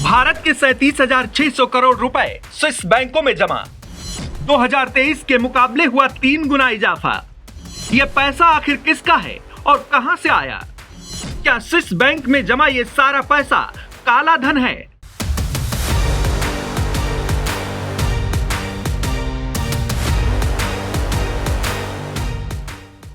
भारत के 37,600 करोड़ रुपए स्विस बैंकों में जमा। 2023 के मुकाबले हुआ 3 गुना इजाफा। यह पैसा आखिर किसका है और कहां से आया? क्या स्विस बैंक में जमा ये सारा पैसा काला धन है?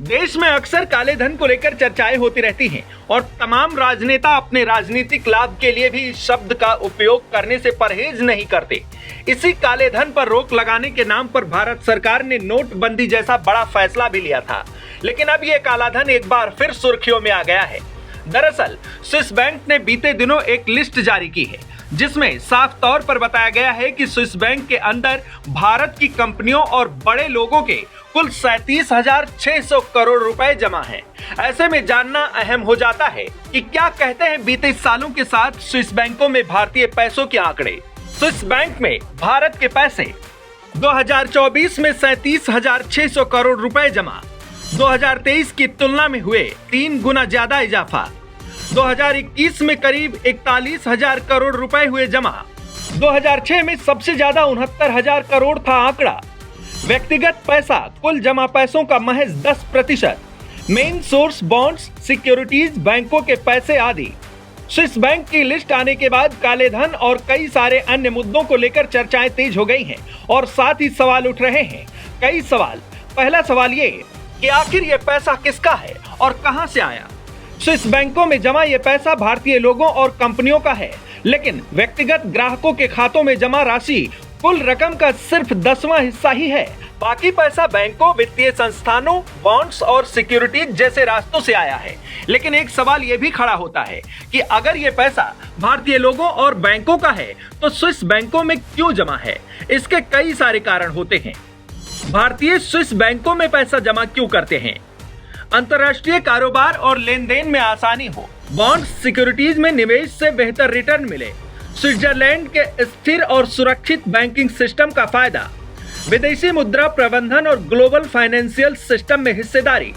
देश में अक्सर काले धन को लेकर चर्चाएं होती रहती हैं और तमाम राजनेता अपने राजनीतिक लाभ के लिए भी इस शब्द का उपयोग करने से परहेज नहीं करते। इसी काले धन पर रोक लगाने के नाम पर भारत सरकार ने नोटबंदी जैसा बड़ा फैसला भी लिया था, लेकिन अब यह काला धन एक बार फिर सुर्खियों में आ गया है। दरअसल स्विस बैंक ने बीते दिनों एक लिस्ट जारी की है, जिसमें साफ तौर पर बताया गया है कि स्विस बैंक के अंदर भारत की कंपनियों और बड़े लोगों के कुल 37,600 करोड़ रुपए जमा हैं। ऐसे में जानना अहम हो जाता है कि क्या कहते हैं बीते सालों के साथ स्विस बैंकों में भारतीय पैसों के आंकड़े। स्विस बैंक में भारत के पैसे 2024 में 37,600 करोड़ रुपए जमा। 2023 की तुलना में हुए 3 गुना ज्यादा इजाफा। 2021 में करीब 41,000 करोड़ रुपए हुए जमा। 2006 में सबसे ज्यादा 69,000 करोड़ था आंकड़ा। व्यक्तिगत पैसा कुल जमा पैसों का महज 10%। मेन सोर्स बॉन्ड्स, सिक्योरिटीज, बैंकों के पैसे आदि। स्विस बैंक की लिस्ट आने के बाद काले धन और कई सारे अन्य मुद्दों को लेकर चर्चाएं तेज हो गई हैं और साथ ही सवाल उठ रहे हैं। कई सवाल। पहला सवाल ये कि आखिर ये पैसा किसका है और कहां से आया? स्विस बैंकों में जमा ये पैसा भारतीय लोगों और कंपनियों का है, लेकिन व्यक्तिगत ग्राहकों के खातों में जमा राशि कुल रकम का सिर्फ 10वां हिस्सा ही है। बाकी पैसा बैंकों, वित्तीय संस्थानों, बॉन्ड्स और सिक्योरिटीज जैसे रास्तों से आया है। लेकिन एक सवाल ये भी खड़ा होता है कि अगर ये पैसा भारतीय लोगों और बैंकों का है तो स्विस बैंकों में क्यों जमा है? इसके कई सारे कारण होते हैं। भारतीय स्विस बैंकों में पैसा जमा क्यों करते हैं? अंतर्राष्ट्रीय कारोबार और लेन देन में आसानी हो, बॉन्ड्स, सिक्योरिटीज में निवेश से बेहतर रिटर्न मिले, स्विट्जरलैंड के स्थिर और सुरक्षित बैंकिंग सिस्टम का फायदा, विदेशी मुद्रा प्रबंधन और ग्लोबल फाइनेंशियल सिस्टम में हिस्सेदारी।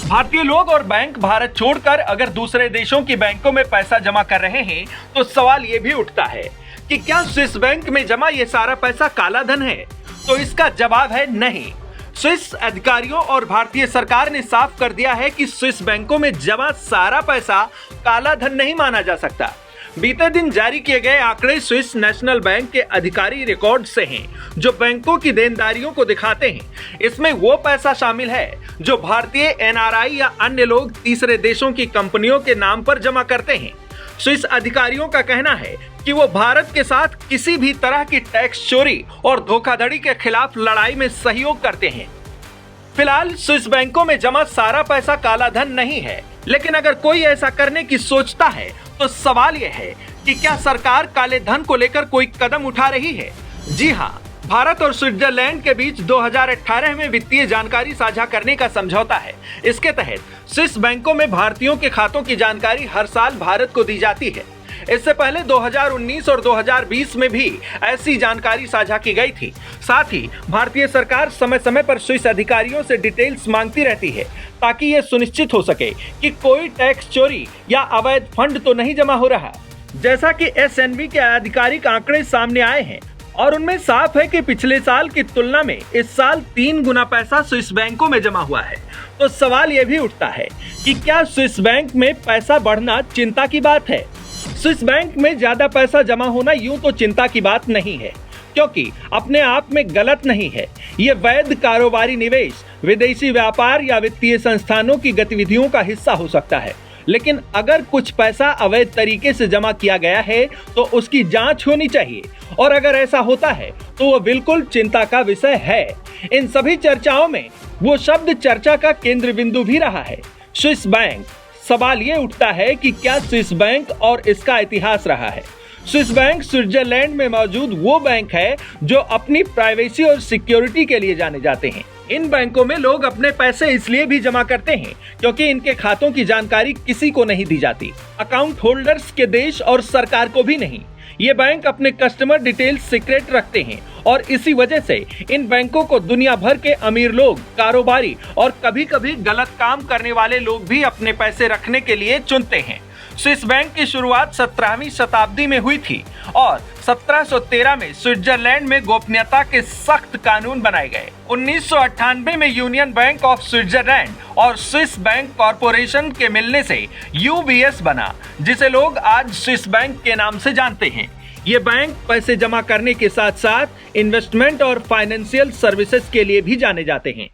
भारतीय लोग और बैंक भारत छोड़कर अगर दूसरे देशों की बैंकों में पैसा जमा कर रहे हैं तो सवाल ये भी उठता है कि क्या स्विस बैंक में जमा ये सारा पैसा काला धन है? तो इसका जवाब है नहीं। स्विस अधिकारियों और भारतीय सरकार ने साफ कर दिया है कि स्विस बैंकों में जमा सारा पैसा काला धन नहीं माना जा सकता। बीते दिन जारी किए गए आंकड़े स्विस नेशनल बैंक के अधिकारी रिकॉर्ड से हैं, जो बैंकों की देनदारियों को दिखाते हैं। इसमें वो पैसा शामिल है जो भारतीय एनआरआई या अन्य लोग तीसरे देशों की कंपनियों के नाम पर जमा करते हैं। स्विस अधिकारियों का कहना है कि वो भारत के साथ किसी भी तरह की टैक्स चोरी और धोखाधड़ी के खिलाफ लड़ाई में सहयोग करते हैं। फिलहाल स्विस बैंकों में जमा सारा पैसा काला धन नहीं है, लेकिन अगर कोई ऐसा करने की सोचता है तो सवाल यह है कि क्या सरकार काले धन को लेकर कोई कदम उठा रही है? जी हाँ, भारत और स्विट्जरलैंड के बीच 2018 में वित्तीय जानकारी साझा करने का समझौता है। इसके तहत स्विस बैंकों में भारतीयों के खातों की जानकारी हर साल भारत को दी जाती है। इससे पहले 2019 और 2020 में भी ऐसी जानकारी साझा की गई थी। साथ ही भारतीय सरकार समय समय पर स्विस अधिकारियों से डिटेल्स मांगती रहती है ताकि ये सुनिश्चित हो सके कि कोई टैक्स चोरी या अवैध फंड तो नहीं जमा हो रहा। जैसा कि एसएनबी के आधिकारिक आंकड़े सामने आए हैं और उनमें साफ है कि पिछले साल की तुलना में इस साल 3 गुना पैसा स्विस बैंकों में जमा हुआ है। तो सवाल यह भी उठता है कि क्या स्विस बैंक में पैसा बढ़ना चिंता की बात है? स्विस बैंक में ज्यादा पैसा जमा होना यूं तो चिंता की बात नहीं है, क्योंकि अपने आप में गलत नहीं है। ये वैध कारोबारी निवेश, विदेशी व्यापार या वित्तीय संस्थानों की गतिविधियों का हिस्सा हो सकता है। लेकिन अगर कुछ पैसा अवैध तरीके से जमा किया गया है तो उसकी जांच होनी चाहिए, और अगर ऐसा होता है तो वो बिल्कुल चिंता का विषय है। इन सभी चर्चाओं में वो शब्द चर्चा का केंद्र बिंदु भी रहा है, स्विस बैंक। सवाल ये उठता है कि क्या स्विस बैंक और इसका इतिहास रहा है? स्विस बैंक स्विट्जरलैंड में मौजूद वो बैंक है जो अपनी प्राइवेसी और सिक्योरिटी के लिए जाने जाते हैं। इन बैंकों में लोग अपने पैसे इसलिए भी जमा करते हैं क्योंकि इनके खातों की जानकारी किसी को नहीं दी जाती, अकाउंट होल्डर्स के देश और सरकार को भी नहीं। ये बैंक अपने कस्टमर डिटेल्स सीक्रेट रखते हैं और इसी वजह से इन बैंकों को दुनिया भर के अमीर लोग, कारोबारी और कभी कभी गलत काम करने वाले लोग भी अपने पैसे रखने के लिए चुनते हैं। स्विस बैंक की शुरुआत 17वीं शताब्दी में हुई थी और 1713 में स्विट्जरलैंड में गोपनीयता के सख्त कानून बनाए गए। 1998 में यूनियन बैंक ऑफ स्विट्जरलैंड और स्विस बैंक कॉरपोरेशन के मिलने से यूबीएस बना, जिसे लोग आज स्विस बैंक के नाम से जानते हैं। ये बैंक पैसे जमा करने के साथ साथ इन्वेस्टमेंट और फाइनेंशियल सर्विसेज के लिए भी जाने जाते हैं।